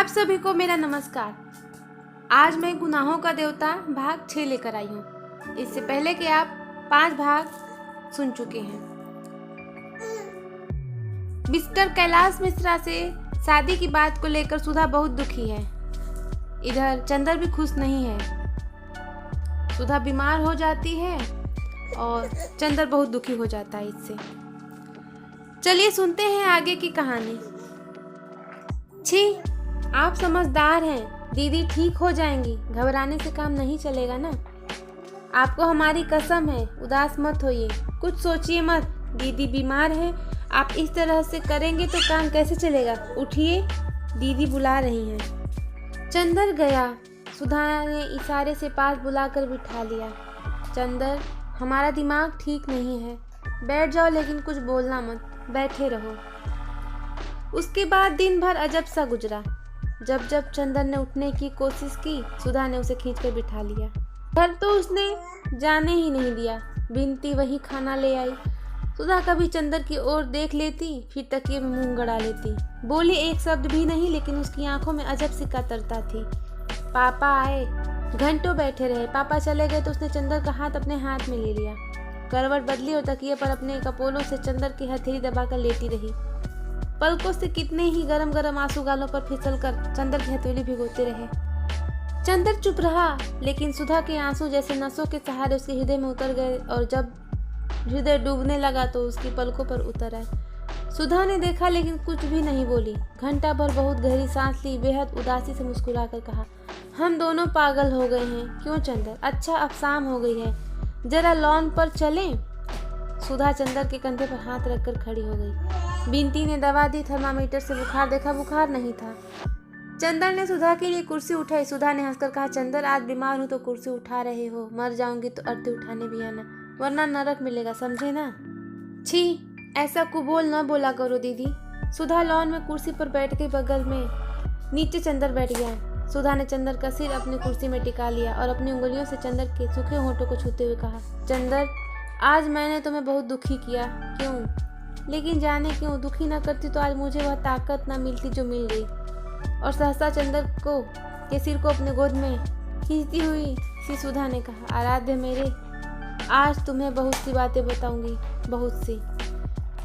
आप सभी को मेरा नमस्कार। आज मैं गुनाहों का देवता भाग 6 लेकर आई हूँ। इससे पहले कि आप 5 भाग सुन चुके हैं। मिस्टर कैलाश मिश्रा से शादी की बात को लेकर सुधा बहुत दुखी है। इधर चंदर भी खुश नहीं है। सुधा बीमार हो जाती है और चंदर बहुत दुखी हो जाता है इससे। चलिए सुनते हैं आगे की कहानी। छी, आप समझदार हैं। दीदी ठीक हो जाएंगी, घबराने से काम नहीं चलेगा ना। आपको हमारी कसम है, उदास मत होइए, कुछ सोचिए मत। दीदी बीमार है, आप इस तरह से करेंगे तो काम कैसे चलेगा। उठिए, दीदी बुला रही हैं। चंदर गया। सुधा ने इशारे से पास बुलाकर बिठा लिया। चंदर, हमारा दिमाग ठीक नहीं है, बैठ जाओ, लेकिन कुछ बोलना मत, बैठे रहो। उसके बाद दिन भर अजब सा गुजरा। जब जब चंदर ने उठने की कोशिश की, सुधा ने उसे खींचकर बिठा लिया। घर तो उसने जाने ही नहीं दिया। बिनती वही खाना ले आई। सुधा कभी चंदर की ओर देख लेती, फिर तकिए में मुंह गड़ा लेती। बोली एक शब्द भी नहीं, लेकिन उसकी आंखों में अजब सी कातरता थी। पापा आए, घंटों बैठे रहे। पापा चले गए तो उसने चंदर का हाथ अपने हाथ में ले लिया। करवट बदली और तकिए पर अपने कपोलों से चंदर की हथेली दबाकर लेटी रही। पलकों से कितने ही गरम गरम आंसू गालों पर फिसलकर चंदर की हथेली भिगोते रहे। चंदर चुप रहा, लेकिन सुधा के आंसू जैसे नसों के सहारे उसके हृदय में उतर गए, और जब हृदय डूबने लगा तो उसकी पलकों पर उतर आए। सुधा ने देखा, लेकिन कुछ भी नहीं बोली। घंटा भर बहुत गहरी सांस ली, बेहद उदासी से मुस्कुराकर कहा, हम दोनों पागल हो गए हैं। क्यों चंदर? अच्छा, अब शाम हो गई है, जरा लॉन पर चलें? सुधा चंदर के कंधे पर हाथ रखकर खड़ी हो गई। बिनती ने दवा दी, थर्मामीटर से बुखार देखा, बुखार नहीं था। चंदर ने सुधा के लिए कुर्सी उठाई। सुधा ने हंसकर कहा, चंदर आज बीमार हूँ तो कुर्सी उठा रहे हो, मर जाऊंगी तो अर्थी उठाने भी आना, वरना नरक मिलेगा, समझे ना। छी, ऐसा कुबोल न बोला करो दीदी। सुधा लॉन में कुर्सी पर बैठ के बगल में नीचे चंदर बैठ गया। सुधा ने चंदर का सिर अपनी कुर्सी में टिका लिया और अपनी उंगलियों से चंदर के सूखे होंठों को छूते हुए कहा, चंदर आज मैंने तुम्हें बहुत दुखी किया। क्यों? लेकिन जाने क्यों दुखी न करती तो आज मुझे वह ताकत न मिलती जो मिल गई। और सहसा चंदर के सिर को अपने गोद में खींचती हुई सी सुधा ने कहा, आराध्य मेरे, आज तुम्हें बहुत सी बातें बताऊंगी, बहुत सी।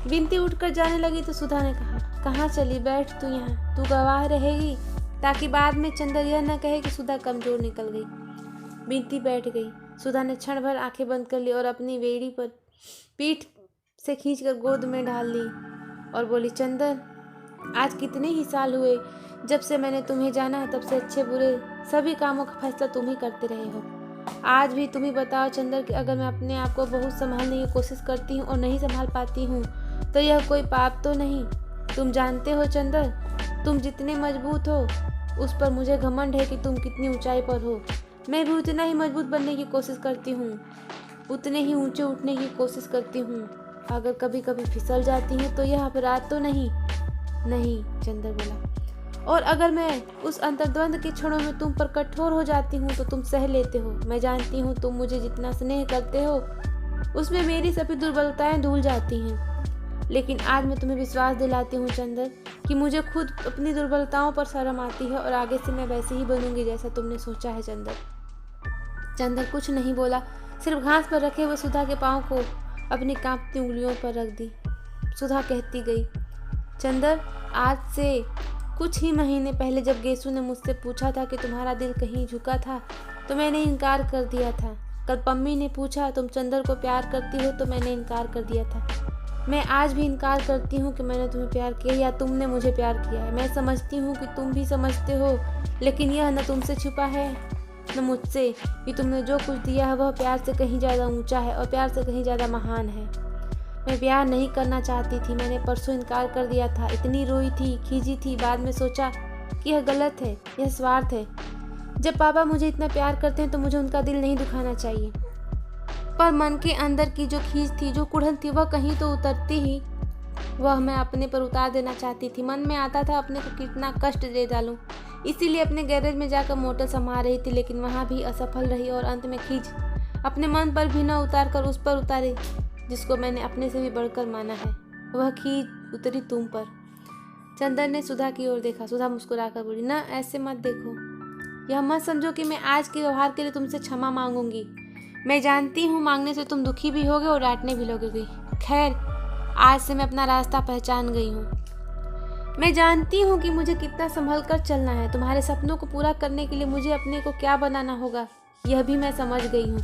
बिनती उठकर जाने लगी तो सुधा ने कहा, कहाँ चली? बैठ तू यहाँ, तू गवाह रहेगी, ताकि बाद में चंदर यह न कहे कि सुधा कमजोर निकल गई। बिनती बैठ गई। सुधा ने क्षण भर आंखें बंद कर ली और अपनी बेड़ी पर पीठ से खींचकर गोद में डाल ली और बोली, चंदर आज कितने ही साल हुए जब से मैंने तुम्हें जाना है, तब से अच्छे बुरे सभी कामों का फैसला तुम ही करते रहे हो। आज भी तुम ही बताओ चंदर कि अगर मैं अपने आप को बहुत संभालने की कोशिश करती हूँ और नहीं संभाल पाती हूँ तो यह कोई पाप तो नहीं? तुम जानते हो चंदर, तुम जितने मजबूत हो उस पर मुझे घमंड है कि तुम कितनी ऊंचाई पर हो। मैं भी उतना ही मजबूत बनने की कोशिश करती हूँ, उतने ही ऊंचे उठने की कोशिश करती हूँ। अगर कभी कभी फिसल जाती है तो यह अपराध तो नहीं? नहीं, चंदर बोला। और अगर मैं उस अंतर्द्वंद के क्षणों में तुम पर कठोर हो जाती हूँ तो तुम सह लेते हो। मैं जानती हूँ तुम मुझे जितना स्नेह करते हो उसमें मेरी सभी दुर्बलताएं धुल जाती हैं, लेकिन आज मैं तुम्हें विश्वास दिलाती हूँ चंदर कि मुझे खुद अपनी दुर्बलताओं पर शर्म आती है, और आगे से मैं वैसे ही बनूंगी जैसा तुमने सोचा है। चंदर कुछ नहीं बोला, सिर्फ घास पर रखे हुए सुधा के पाँव को अपनी कांपती उंगलियों पर रख दी। सुधा कहती गई, चंदर आज से कुछ ही महीने पहले जब गेसु ने मुझसे पूछा था कि तुम्हारा दिल कहीं झुका था तो मैंने इनकार कर दिया था। कल पम्मी ने पूछा तुम चंदर को प्यार करती हो तो मैंने इनकार कर दिया था। मैं आज भी इनकार करती हूँ कि मैंने तुम्हें प्यार किया या तुमने मुझे प्यार किया है। मैं समझती हूँ कि तुम भी समझते हो, लेकिन यह न तुमसे छुपा है न मुझसे कि तुमने जो कुछ दिया है वह प्यार से कहीं ज़्यादा ऊंचा है और प्यार से कहीं ज़्यादा महान है। मैं प्यार नहीं करना चाहती थी, मैंने परसों इनकार कर दिया था। इतनी रोई थी, खींची थी, बाद में सोचा कि यह गलत है, यह स्वार्थ है। जब पापा मुझे इतना प्यार करते हैं तो मुझे उनका दिल नहीं दुखाना चाहिए। पर मन के अंदर की जो खींच थी, जो कुढ़न थी, वह कहीं तो उतरती ही, वह मैं अपने पर उतार देना चाहती थी। मन में आता था अपने को कितना कष्ट दे डालूं, इसीलिए अपने गैरेज में जाकर मोटर संभाल रही थी, लेकिन वहाँ भी असफल रही और अंत में खींच अपने मन पर भी न उतार कर उस पर उतारी जिसको मैंने अपने से भी बढ़कर माना है। वह खींच उतरी तुम पर। चंदर ने सुधा की ओर देखा। सुधा मुस्कुराकर बोली, ना ऐसे मत देखो, यह मत समझो कि मैं आज के व्यवहार के लिए तुमसे क्षमा मांगूंगी। मैं जानती हूँ मांगने से तुम दुखी भी होगे और डांटने भी लगोगे। खैर, आज से मैं अपना रास्ता पहचान गई हूँ। मैं जानती हूँ कि मुझे कितना संभल कर चलना है। तुम्हारे सपनों को पूरा करने के लिए मुझे अपने को क्या बनाना होगा, यह भी मैं समझ गई हूँ।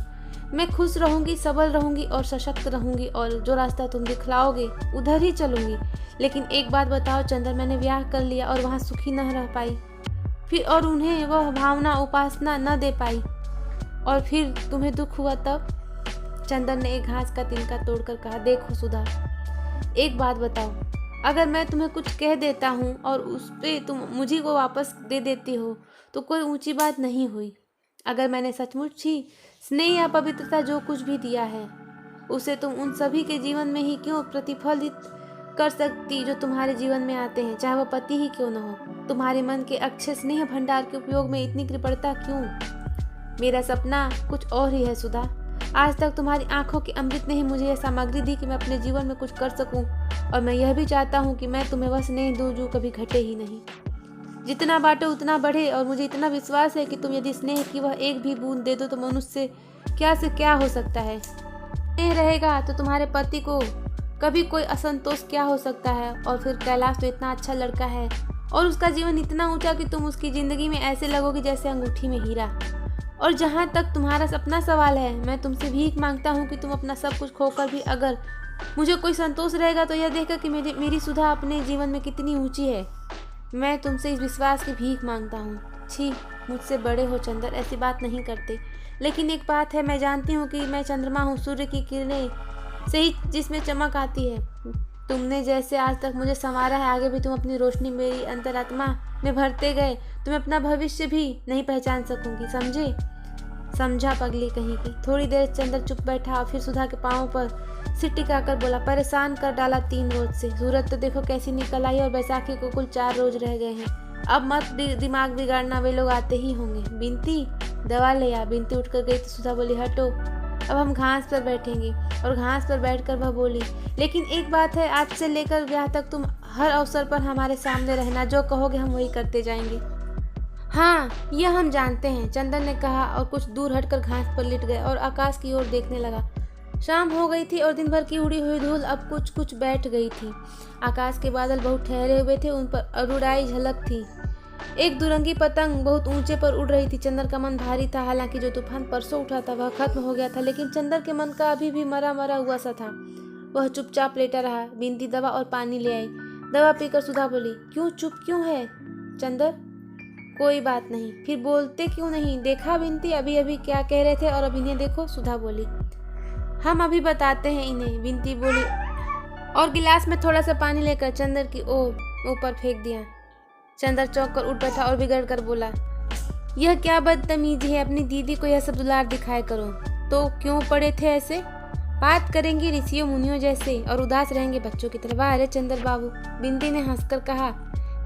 मैं खुश रहूँगी, सबल रहूँगी और सशक्त रहूँगी, और जो रास्ता तुम दिखलाओगे उधर ही चलूँगी। लेकिन एक बात बताओ चंदर, मैंने ब्याह कर लिया और वहाँ सुखी न रह पाई, फिर और उन्हें वह भावना उपासना न दे पाई, और फिर तुम्हें दुख हुआ तब? चंदर ने एक घास का तिनका तोड़कर कहा, देखो सुधा, एक बात बताओ, अगर मैं तुम्हें कुछ कह देता हूँ और उस पे तुम मुझे को वापस दे देती हो तो कोई ऊंची बात नहीं हुई। अगर मैंने सचमुच ही स्नेह या पवित्रता जो कुछ भी दिया है उसे तुम उन सभी के जीवन में ही क्यों प्रतिफलित कर सकती जो तुम्हारे जीवन में आते हैं, चाहे वह पति ही क्यों न हो। तुम्हारे मन के अक्षय स्नेह भंडार के उपयोग में इतनी कृपणता क्यों? मेरा सपना कुछ और ही है सुधा। आज तक तुम्हारी आंखों की अमृत ने ही मुझे यह सामग्री दी कि मैं अपने जीवन में कुछ कर सकूं, और मैं यह भी चाहता हूं कि मैं तुम्हें वह स्नेह दूं जो कभी घटे ही नहीं। जितना बांटो उतना बढ़े, और मुझे इतना विश्वास है कि तुम यदि स्नेह की वह एक भी बूंद दे दो तो मनुष्य से क्या हो सकता है। स्नेह रहेगा तो तुम्हारे पति को कभी कोई असंतोष क्या हो सकता है। और फिर कैलाश तो इतना अच्छा लड़का है और उसका जीवन इतना ऊंचा कि तुम उसकी जिंदगी में ऐसे लगोगे जैसे अंगूठी में हीरा। और जहाँ तक तुम्हारा अपना सवाल है, मैं तुमसे भीख मांगता हूँ कि तुम अपना सब कुछ खोकर भी अगर मुझे कोई संतोष रहेगा तो यह देखकर कि मेरी सुधा अपने जीवन में कितनी ऊंची है। मैं तुमसे इस विश्वास की भीख मांगता हूँ। छी, मुझसे बड़े हो चंदर, ऐसी बात नहीं करते। लेकिन एक बात है, मैं जानती हूँ कि मैं चंद्रमा हूँ, सूर्य की किरणें से ही जिसमें चमक आती है। तुमने जैसे आज तक मुझे संवारा है, आगे भी तुम अपनी रोशनी मेरी अंतरात्मा में भरते गए तो मैं अपना भविष्य भी नहीं पहचान सकूंगी, समझे? समझा पगली कहीं की। थोड़ी देर चंदर चुप बैठा और फिर सुधा के पाँव पर सिर टिकाकर बोला, परेशान कर डाला 3 रोज से। सूरज तो देखो कैसी निकल आई और बैसाखी को कुल 4 रोज रह गए हैं। अब मत दिमाग बिगाड़ना, वे लोग आते ही होंगे। बिनती, दवा ले आ। बिनती उठकर गई तो सुधा बोली, हटो, अब हम घास पर बैठेंगे। और घास पर बैठकर वह बोली, लेकिन एक बात है, आज से लेकर ब्याह तक तुम हर अवसर पर हमारे सामने रहना, जो कहोगे हम वही करते जाएंगे। हाँ, यह हम जानते हैं, चंदन ने कहा और कुछ दूर हटकर घास पर लेट गए और आकाश की ओर देखने लगा। शाम हो गई थी और दिन भर की उड़ी हुई धूल अब कुछ कुछ बैठ गई थी। आकाश के बादल बहुत ठहरे हुए थे, उन पर अरुणाई झलक थी। एक दुरंगी पतंग बहुत ऊंचे पर उड़ रही थी। चंदर का मन भारी था, हालांकि जो तूफान परसों उठा था वह खत्म हो गया था, लेकिन चंदर के मन का अभी भी मरा मरा हुआ सा था। वह चुपचाप लेटा रहा। बिनती दवा और पानी ले आई। दवा पीकर सुधा बोली, क्यों चुप क्यों है चंदर? कोई बात नहीं। फिर बोलते क्यों नहीं? देखा बिनती, अभी अभी क्या कह रहे थे और अब इन्हें देखो। सुधा बोली, हम अभी बताते हैं इन्हें। बिनती बोली और गिलास में थोड़ा सा पानी लेकर चंदर की ओर ऊपर फेंक दिया। चंदर चौंक कर उठ बैठा और बिगड़ कर बोला, यह क्या बदतमीजी है, अपनी दीदी को यह सब दुलार दिखाया करो। तो क्यों पड़े थे ऐसे? बात करेंगे ऋषियों मुनियों जैसे और उदास रहेंगे बच्चों की तरह। वाह अरे चंदर बाबू, बिनती ने हंसकर कहा।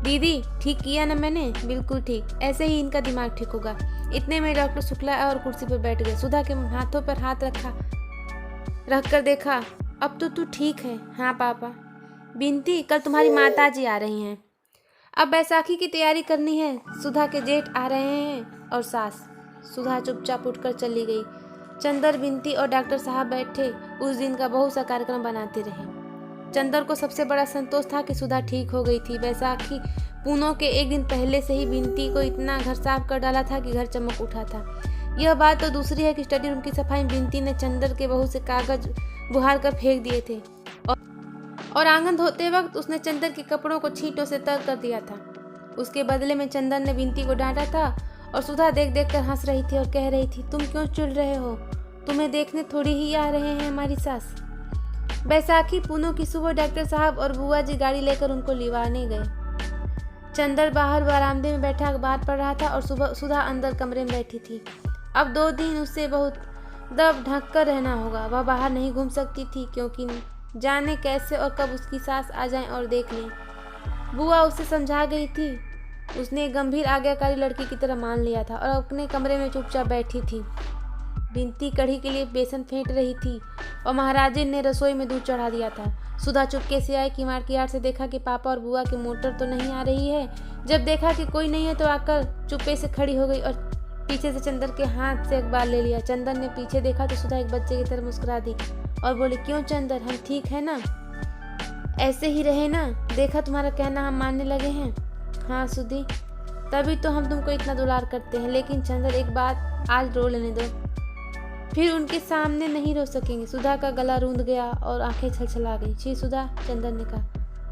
दीदी, ठीक किया ना मैंने? बिल्कुल ठीक, ऐसे ही इनका दिमाग ठीक होगा। इतने में डॉक्टर शुक्ला और कुर्सी पर बैठ गए। सुधा के हाथों पर हाथ रखकर देखा, अब तो तू ठीक है? हाँ पापा। बिनती, कल तुम्हारी माताजी आ रही हैं, अब बैसाखी की तैयारी करनी है। सुधा के जेठ आ रहे हैं और सास। सुधा चुपचाप उठकर चली गई। चंदर, बिनती और डॉक्टर साहब बैठे उस दिन का बहुत सा कार्यक्रम बनाते रहे। चंदर को सबसे बड़ा संतोष था कि सुधा ठीक हो गई थी। बैसाखी पूनों के एक दिन पहले से ही बिनती को इतना घर साफ कर डाला था कि घर चमक उठा था। यह बात तो दूसरी है कि स्टडी रूम की सफाई बिनती ने चंदर के बहुत से कागज बुहार कर फेंक दिए थे, और आंगन धोते वक्त उसने चंदर के कपड़ों को छींटों से तर कर दिया था। उसके बदले में चंदर ने बिनती को डांटा था और सुधा देख देख कर हंस रही थी और कह रही थी, तुम क्यों चिढ़ रहे हो? तुम्हें देखने थोड़ी ही आ रहे हैं हमारी सास। बैसाखी पूनों की सुबह डॉक्टर साहब और बुआ जी गाड़ी लेकर उनको लिवाने गए। चंदर बाहर बरामदे में बैठा बात पढ़ रहा था और सुधा अंदर कमरे में बैठी थी। अब 2 दिन उससे बहुत दब ढक कर रहना होगा। वह बाहर नहीं घूम सकती थी, क्योंकि जाने कैसे और कब उसकी सास आ जाए और देख लें। बुआ उसे समझा गई थी। उसने गंभीर आज्ञाकारी लड़की की तरह मान लिया था और अपने कमरे में चुपचाप बैठी थी। बिनती कढ़ी के लिए बेसन फेंट रही थी और महाराजे ने रसोई में दूध चढ़ा दिया था। सुधा चुपके से आई, किवाड़ की आड़ से देखा कि पापा और बुआ की मोटर तो नहीं आ रही है। जब देखा कि कोई नहीं है तो आकर चुप्पे से खड़ी हो गई और पीछे से चंदर के हाथ से अखबार ले लिया। चंदर ने पीछे देखा तो सुधा एक बच्चे की तरह मुस्कुरा दी और बोली, क्यों चंदर, हम ठीक है ना, ऐसे ही रहे ना, देखा तुम्हारा कहना हम मानने लगे हैं। हाँ सुधी, तभी तो हम तुमको इतना दुलार करते हैं। लेकिन चंदर एक बात, आज रो लेने दो, फिर उनके सामने नहीं रो सकेंगे। सुधा का गला रूंध गया और आंखें छलछला गई। छी सुधा, चंदर ने कहा।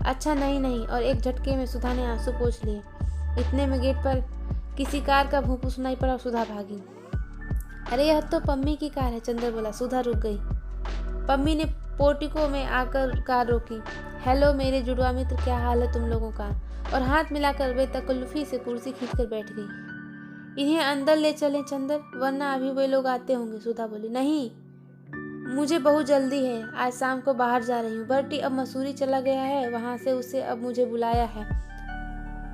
अच्छा नहीं, और एक झटके में सुधा ने आंसू पोंछ लिए। इतने में गेट पर किसी कार का भूंपू सुनाई पड़ा और सुधा भागी। अरे यह तो पम्मी की कार है, चंदर बोला। सुधा रुक गई। पम्मी ने पोर्टिको में आकर कार रोकी। हेलो मेरे जुड़वा मित्र, क्या हाल है तुम लोगों का, और हाथ मिलाकर बेतकल्लुफी से कुर्सी खींचकर बैठ गई। इन्हें अंदर ले चलें चंदर, वरना अभी वे लोग आते होंगे। सुधा बोली, नहीं मुझे बहुत जल्दी है, आज शाम को बाहर जा रही हूँ। बर्टी अब मसूरी चला गया है, वहाँ से उसे अब मुझे बुलाया है।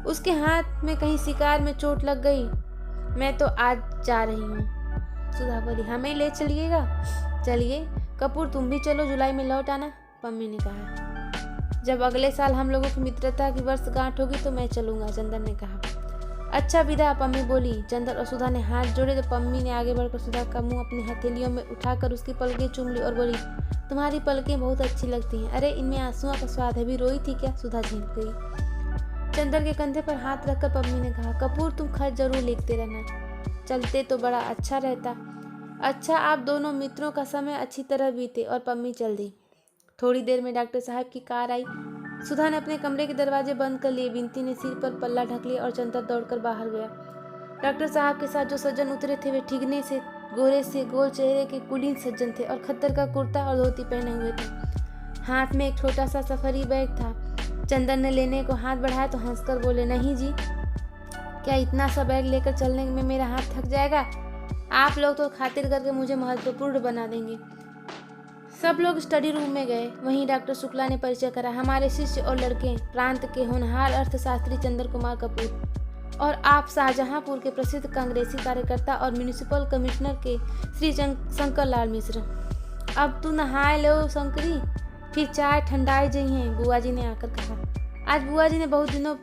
उसके हाथ में कहीं शिकार में चोट लग गई, मैं तो आज जा रही हूँ। सुधा बोली, हमें ले चलिएगा। चलिए कपूर, तुम भी चलो, जुलाई में लौट आना, पम्मी ने कहा। जब अगले साल हम लोगों की मित्रता की वर्षगांठ होगी तो मैं चलूंगा, चंदर ने कहा। अच्छा विदा, पम्मी बोली। चंदर और सुधा ने हाथ जोड़े तो पम्मी ने आगे बढ़कर सुधा का मुंह अपनी हथेलियों में उठाकर उसकी पलकें चूम ली और बोली, तुम्हारी पलकें बहुत अच्छी लगती हैं। अरे इनमें आंसुओं का स्वाद है, भी रोई थी क्या? सुधा झेंप गई। चंदर के कंधे पर हाथ रखकर पम्मी ने कहा, कपूर तुम खत जरूर लिखते रहना, चलते तो बड़ा अच्छा रहता। अच्छा, आप दोनों मित्रों का समय अच्छी तरह बीते। और पम्मी चल दी। थोड़ी देर में डॉक्टर साहब की कार आई। सुधा ने अपने कमरे के दरवाजे बंद कर लिए। बिनती ने सिर पर पल्ला ढक लिया और चंदर दौड़कर बाहर गया। डॉक्टर साहब के साथ जो सज्जन उतरे थे वे ठिगने से, गोरे से, गोल चेहरे के कुलीन सज्जन थे और खद्दर का कुर्ता और धोती पहने हुए थे। हाथ में एक छोटा सा सफरी बैग था। चंदर ने लेने को हाथ बढ़ाया तो हंसकर बोले, नहीं जी, क्या इतना सा बैग लेकर चलने में मेरा हाथ थक जाएगा? आप लोग तो खातिर करके मुझे महत्वपूर्ण बना देंगे। सब लोग स्टडी रूम में गए। वहीं डॉक्टर शुक्ला ने परिचय करा, हमारे शिष्य और लड़के, प्रांत के होनहार अर्थशास्त्री चंद्र कुमार कपूर, और आप शाहजहांपुर के प्रसिद्ध कांग्रेसी कार्यकर्ता और म्यूनिसिपल कमिश्नर के श्री शंकर लाल मिश्र। अब तू नहाए लो शंकरी, फिर चाय ठंडाई जई हैं, बुआ जी ने आकर कहा। आज बुआ जी ने बहुत दिनों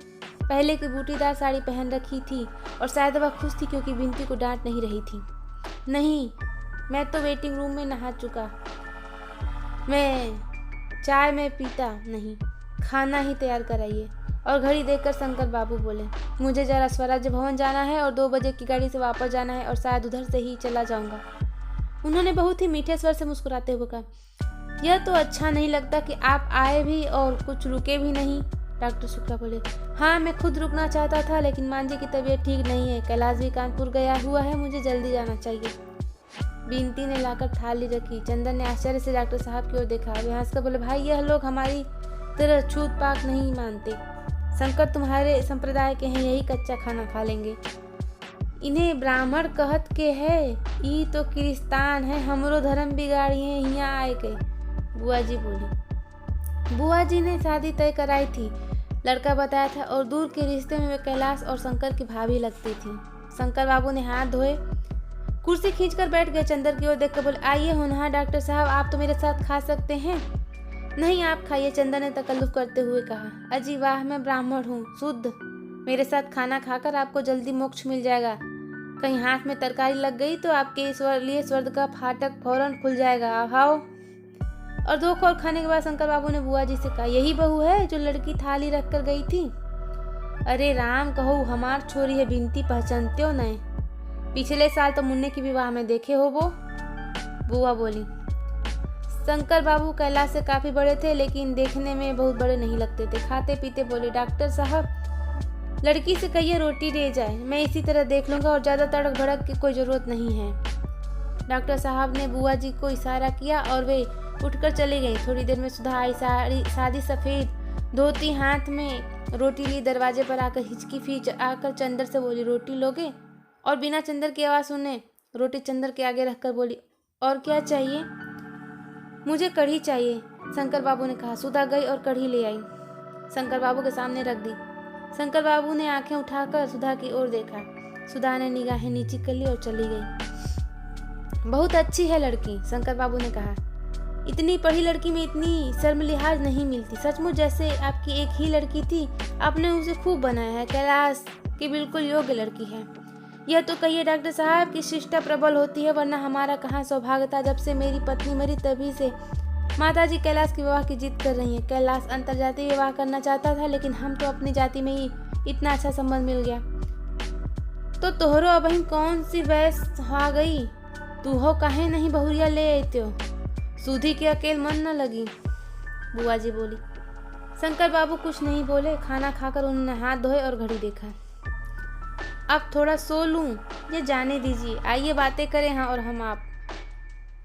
पहले की बूटीदार साड़ी पहन रखी थी और शायद वह खुश थी क्योंकि बिनती को डांट नहीं रही थी। नहीं, मैं तो वेटिंग रूम में नहा चुका, मैं चाय में पीता नहीं, खाना ही तैयार कराइए। और घड़ी देखकर शंकर बाबू बोले, मुझे जरा स्वराज्य भवन जाना है और 2 बजे की गाड़ी से वापस जाना है और शायद उधर से ही चला जाऊंगा। उन्होंने बहुत ही मीठे स्वर से मुस्कुराते हुए कहा, यह तो अच्छा नहीं लगता कि आप आए भी और कुछ रुके भी नहीं। डॉक्टर शुक्ला बोले, हाँ मैं खुद रुकना चाहता था लेकिन मांझी की तबीयत ठीक नहीं है, कैलाश भी कानपुर गया हुआ है, मुझे जल्दी जाना चाहिए। बिनती ने लाकर थाली रखी। चंदर ने आश्चर्य से डॉक्टर साहब की ओर देखा। वे हंसकर बोले, भाई यह लोग हमारी तरह छूत पाक नहीं मानते। शंकर तुम्हारे संप्रदाय के हैं, यही कच्चा खाना खा लेंगे। इन्हें ब्राह्मण कहत के है, ई तो किरिस्तान है, हमरो धर्म बिगाड़िए यहाँ आए के। बुआ जी बोली। बुआ जी ने शादी तय कराई थी, लड़का बताया था और दूर के रिश्ते में वे कैलाश और शंकर की भाभी लगती थी। शंकर बाबू ने हाथ धोए, कुर्सी खींचकर बैठ गए। चंदर की ओर देखकर बोले, आइए होनहार डॉक्टर साहब, आप तो मेरे साथ खा सकते हैं। नहीं आप खाइए, चंदर ने तकल्लुफ करते हुए कहा। अजी वाह, मैं ब्राह्मण हूँ शुद्ध, मेरे साथ खाना खाकर आपको जल्दी मोक्ष मिल जाएगा। कहीं हाथ में तरकारी लग गई तो आपके लिए स्वर्ग का फाटक फौरन खुल जाएगा। आओ। और 2 खोर खाने के बाद शंकर बाबू ने बुआ जी से कहा, यही बहू है जो लड़की थाली रख कर गई थी? अरे राम कहो, हमार छोरी है बिनती, पहचानते हो नहीं? पिछले साल तो मुन्ने की विवाह में देखे हो वो। बुआ बोली। शंकर बाबू कैलाश से काफी बड़े थे लेकिन देखने में बहुत बड़े नहीं लगते थे। खाते पीते बोले, डॉक्टर साहब लड़की से कहिए रोटी दे जाए, मैं इसी तरह देख लूंगा और ज्यादा तड़क भड़क की कोई जरूरत नहीं है। डॉक्टर साहब ने बुआ जी को इशारा किया और वे उठकर चली गई। थोड़ी देर में सुधा आई, सादी सफेद धोती हाथ में रोटी ली। दरवाजे पर आकर हिचकी फीच आकर चंदर से बोली, रोटी लोगे? और बिना चंदर की आवाज़ सुने रोटी चंदर के आगे रखकर बोली, और क्या चाहिए? मुझे कढ़ी चाहिए, शंकर बाबू ने कहा। सुधा गई और कढ़ी ले आई, शंकर बाबू के सामने रख दी। शंकर बाबू ने आंखें उठाकर सुधा की ओर देखा। सुधा ने निगाहें नीची कर ली और चली गई। बहुत अच्छी है लड़की, शंकर बाबू ने कहा। इतनी पढ़ी लड़की में इतनी शर्म लिहाज नहीं मिलती। सचमुच जैसे आपकी एक ही लड़की थी, आपने उसे खूब बनाया है। कैलाश की बिल्कुल योग्य लड़की है। यह तो कहिए डॉक्टर साहब कि शिष्टा प्रबल होती है, वरना हमारा कहाँ सौभाग्य था। जब से मेरी पत्नी मरी तभी से माताजी कैलाश के विवाह की जिद कर रही हैं। कैलाश अंतरजातीय विवाह करना चाहता था, लेकिन हम तो अपनी जाति में ही इतना अच्छा संबंध मिल गया। तो तोहरो अबहिन कौन सी वैस आ गई? तू हो काहे नहीं बहुरिया ले आते हो? सुधी के अकेल मन न लगी, बुआ जी बोली। शंकर बाबू कुछ नहीं बोले। खाना खाकर उन्होंने हाथ धोए और घड़ी देखा। अब थोड़ा सो लूं, ये जाने दीजिए, आइए बातें करें हाँ और हम आप,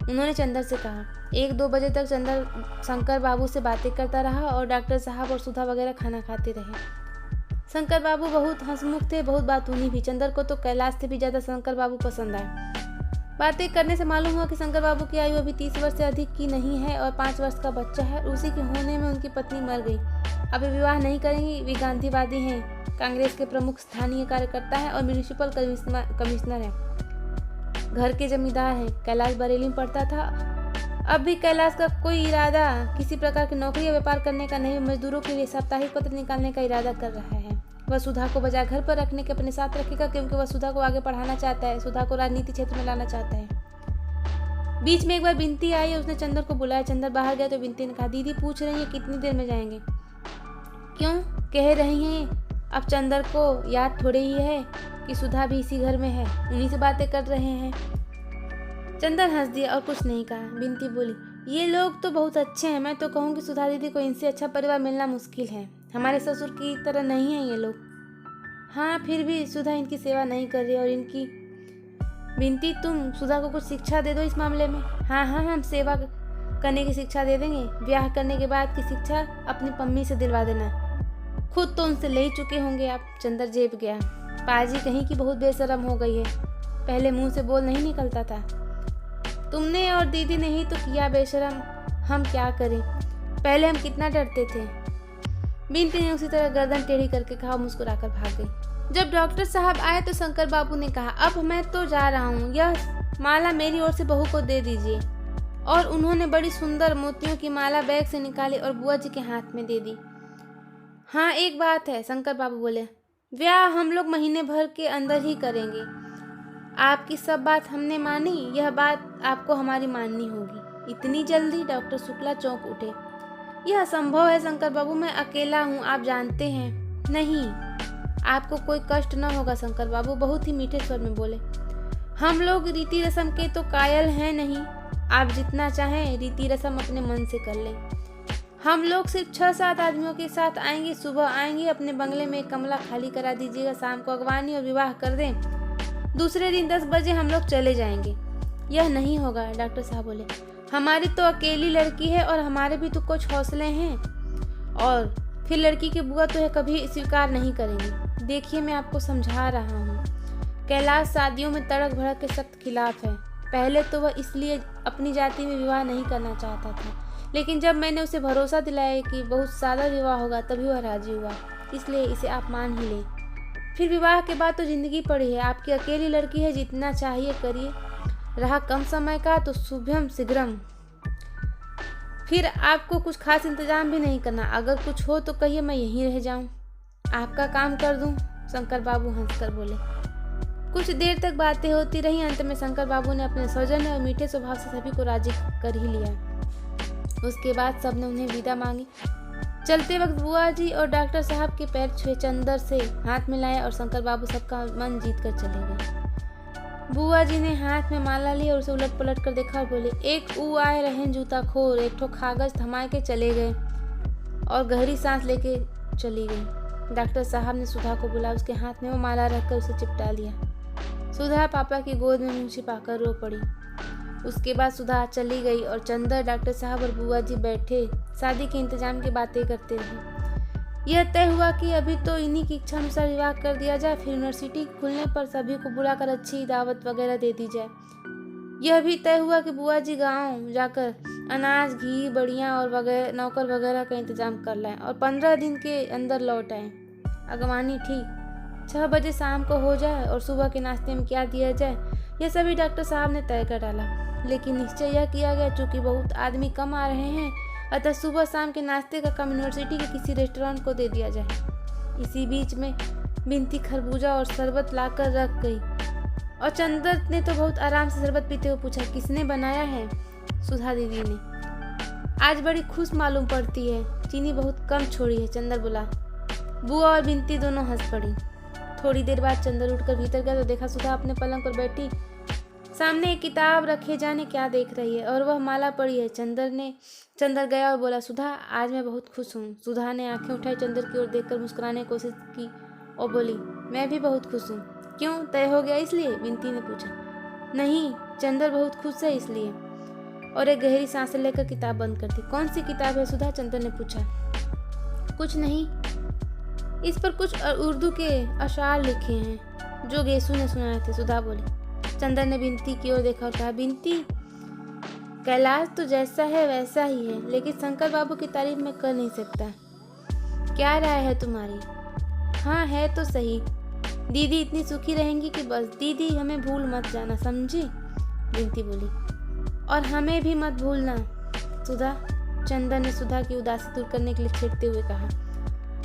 उन्होंने चंदर से कहा। 1-2 बजे तक चंदर शंकर बाबू से बातें करता रहा और डॉक्टर साहब और सुधा वगैरह खाना खाते रहे। शंकर बाबू बहुत हंसमुख थे, बहुत बातूनी भी। चंदर को तो कैलाश से भी ज़्यादा शंकर बाबू पसंद आए। बातें करने से मालूम हुआ कि शंकर बाबू की आयु अभी 30 वर्ष से अधिक की नहीं है और 5 वर्ष का बच्चा है। उसी के होने में उनकी पत्नी मर गई। अभी विवाह नहीं करेंगी। वे गांधीवादी हैं, कांग्रेस के प्रमुख स्थानीय कार्यकर्ता है और म्यूनिसिपल कमिश्नर है। घर के जमींदार हैं। कैलाश बरेली में पढ़ता था। अब भी कैलाश का कोई इरादा किसी प्रकार की नौकरी या व्यापार करने का नहीं। मजदूरों के लिए साप्ताहिक पत्र निकालने का इरादा कर रहा है। वह सुधा को बजाय घर पर रखने के अपने साथ रखेगा, क्योंकि वह सुधा को आगे पढ़ाना चाहता है, सुधा को राजनीति क्षेत्र में लाना चाहता है। बीच में एक बार बिनती आई, उसने चंदर को बुलाया। चंदर बाहर गया तो बिनती ने कहा, दीदी पूछ रही है कितनी देर में जाएंगे? क्यों कह रही हैं? अब चंदर को याद थोड़े ही है कि सुधा भी इसी घर में है, उन्हीं से बातें कर रहे हैं। चंदर हंस दिया और कुछ नहीं कहा। बिनती बोली, ये लोग तो बहुत अच्छे हैं। मैं तो कहूँ कि सुधा दीदी को इनसे अच्छा परिवार मिलना मुश्किल है। हमारे ससुर की तरह नहीं है ये लोग। हाँ, फिर भी सुधा इनकी सेवा नहीं कर रही और इनकी। बिनती, तुम सुधा को कुछ शिक्षा दे दो इस मामले में। हाँ, हम सेवा करने की शिक्षा दे देंगे। ब्याह करने के बाद की शिक्षा अपनी पम्मी से दिलवा देना। खुद तो उनसे ले ही चुके होंगे आप। चंदर जेब गया। पाजी कहीं की बहुत बेशरम हो गई है। पहले मुंह से बोल नहीं निकलता था। तुमने और दीदी ने ही तो किया बेशरम। हम क्या करें? पहले हम कितना डरते थे। बिनती ने उसी तरह गर्दन टेढ़ी करके कहा, मुस्कुराकर भाग गई। जब डॉक्टर साहब आए तो शंकर बाबू ने कहा, अब मैं तो जा रहा हूँ, यह माला मेरी ओर से बहू को दे दीजिए। और उन्होंने बड़ी सुंदर मोतियों की माला बैग से निकाली और बुआ जी के हाथ में दे दी। हाँ, एक बात है, शंकर बाबू बोले, ब्याह हम लोग महीने भर के अंदर ही करेंगे। आपकी सब बात हमने मानी, यह बात आपको हमारी माननी होगी। इतनी जल्दी? डॉक्टर शुक्ला चौंक उठे। यह असंभव है शंकर बाबू, मैं अकेला हूँ, आप जानते हैं। नहीं, आपको कोई कष्ट न होगा। शंकर बाबू बहुत ही मीठे स्वर में बोले, हम लोग रीति रस्म के तो कायल हैं नहीं। आप जितना चाहें रीति रस्म अपने मन से कर लें। हम लोग सिर्फ 6-7 आदमियों के साथ आएंगे। सुबह आएंगे, अपने बंगले में कमरा खाली करा दीजिएगा, शाम को अगवानी और विवाह कर दें। दूसरे दिन 10 बजे हम लोग चले जाएंगे। यह नहीं होगा, डॉक्टर साहब बोले। हमारी तो अकेली लड़की है और हमारे भी तो कुछ हौसले हैं। और फिर लड़की की बुआ तो यह कभी स्वीकार नहीं करेंगी। देखिए, मैं आपको समझा रहा हूँ। कैलाश शादियों में तड़क भड़क के सख्त खिलाफ है। पहले तो वह इसलिए अपनी जाति में विवाह नहीं करना चाहता था, लेकिन जब मैंने उसे भरोसा दिलाया कि बहुत सादा विवाह होगा तभी वह राजी हुआ। इसलिए इसे आप मान ही लें। फिर विवाह के बाद तो जिंदगी पड़ी है। आपकी अकेली लड़की है, जितना चाहिए करिए। रहा कम समय का तो शुभम शीघ्रम। फिर आपको कुछ खास इंतजाम भी नहीं करना। अगर कुछ हो तो कहिए, मैं यहीं रह जाऊं, आपका काम कर दूं। शंकर बाबू हंसकर बोले। कुछ देर तक बातें होती रही। अंत में शंकर बाबू ने अपने सौजन्य और मीठे स्वभाव से सभी को राजी कर ही लिया। उसके बाद सबने उन्हें विदा मांगी। चलते वक्त बुआ जी और डॉक्टर साहब के पैर छुए, चंदर से हाथ मिलाया और शंकर बाबू सबका मन जीत कर चले गए। बुआ जी ने हाथ में माला ली और उसे उलट पलट कर देखा और बोले, एक ऊ आए रहें जूता खोर, एक ठो कागज थमा के चले गए और गहरी सांस लेके चली गई। डॉक्टर साहब ने सुधा को बुला, उसके हाथ में वो माला रखकर उसे चिपटा लिया। सुधा पापा की गोद में मुंह छिपाकर रो पड़ी। उसके बाद सुधा चली गई और चंदर, डॉक्टर साहब और बुआ जी बैठे शादी के इंतजाम की बातें करते रहे। यह तय हुआ कि अभी तो इन्हीं की इच्छा अनुसार विवाह कर दिया जाए, फिर यूनिवर्सिटी खुलने पर सभी को बुलाकर अच्छी दावत वगैरह दे दी जाए। यह भी तय हुआ कि बुआ जी गांव जाकर अनाज, घी, बड़ियाँ और नौकर वगैरह का इंतजाम कर लाएं और 15 दिन के अंदर लौट आएं। अगवानी ठीक 6 बजे शाम को हो जाए और सुबह के नाश्ते में क्या दिया जाए, यह सभी डॉक्टर साहब ने तय कर डाला, लेकिन निश्चय यह किया गया चूंकि बहुत आदमी कम आ रहे हैं, अतः सुबह शाम के नाश्ते का काम यूनिवर्सिटी के किसी रेस्टोरेंट को दे दिया जाए। इसी बीच में बिनती खरबूजा और शरबत लाकर रख गई और चंदर ने तो बहुत आराम से शरबत पीते हुए पूछा, किसने बनाया है? सुधा दीदी ने। आज बड़ी खुश मालूम पड़ती है, चीनी बहुत कम छोड़ी है, चंदर बोला। बुआ और बिनती दोनों हंस पड़ी। थोड़ी देर बाद चंदर उठकर भीतर गया तो देखा सुधा अपने पलंग पर बैठी सामने एक किताब रखे जाने क्या देख रही है और वह माला पड़ी है। चंदर गया और बोला, सुधा आज मैं बहुत खुश हूँ। सुधा ने आंखें उठाई चंदर की ओर देखकर मुस्कुराने की कोशिश की और बोली, मैं भी बहुत खुश हूँ। क्यों, तय हो गया इसलिए? बिनती ने पूछा। नहीं, चंदर बहुत खुश है इसलिए। और एक गहरी सांस लेकर किताब बंद कर दी। कौन सी किताब है सुधा? चंदर ने पूछा। कुछ नहीं, इस पर कुछ उर्दू के अशार लिखे हैं जो गेसू ने सुनाए थे, सुधा बोली। चंदर ने बिनती की ओर देखा और कहा, बिनती, कैलाश तो जैसा है वैसा ही है, लेकिन शंकर बाबू की तारीफ मैं कर नहीं सकता। क्या राय है तुम्हारी? हाँ, है तो सही। दीदी इतनी सुखी रहेंगी कि बस। दीदी हमें भूल मत जाना, समझी? बिनती बोली। और हमें भी मत भूलना सुधा, चंदर ने सुधा की उदासी दूर करने के लिए छेड़ते हुए कहा।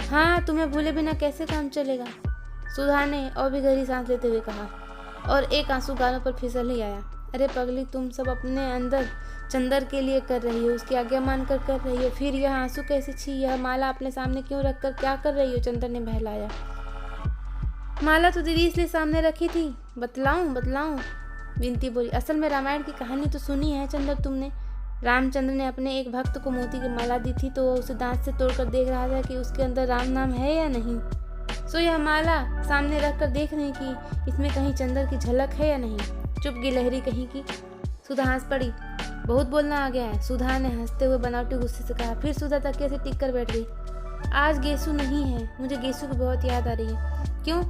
हाँ, तुम्हें भूले बिना कैसे काम चलेगा? सुधा ने और भी गहरी सांस लेते हुए कहा और एक आंसू गालों पर फिसल ही आया। अरे पगली, तुम सब अपने अंदर चंदर के लिए कर रही हो, उसकी आज्ञा मानकर कर रही हो, फिर यह आंसू कैसे? छी, यह माला अपने सामने क्यों रखकर क्या कर रही हो? चंदर ने बहलाया। माला तो दीदी इसलिए सामने रखी थी। बतलाऊं? बिनती बोली। असल में रामायण की कहानी तो सुनी है चंदर तुमने। रामचंद्र ने अपने एक भक्त को मोती की माला दी थी तो वह उसे दांत से तोड़कर देख रहा था कि उसके अंदर राम नाम है या नहीं। सो यह माला सामने रखकर देख रहे कि इसमें कहीं चंदर की झलक है या नहीं। चुप गिलहरी कहीं की। सुधा हंस पड़ी। बहुत बोलना आ गया है, सुधा ने हंसते हुए बनावटी गुस्से से कहा। फिर सुधा तकिए से टिक कर बैठ गई। आज गेसू नहीं है, मुझे गेसू की बहुत याद आ रही है। क्यों?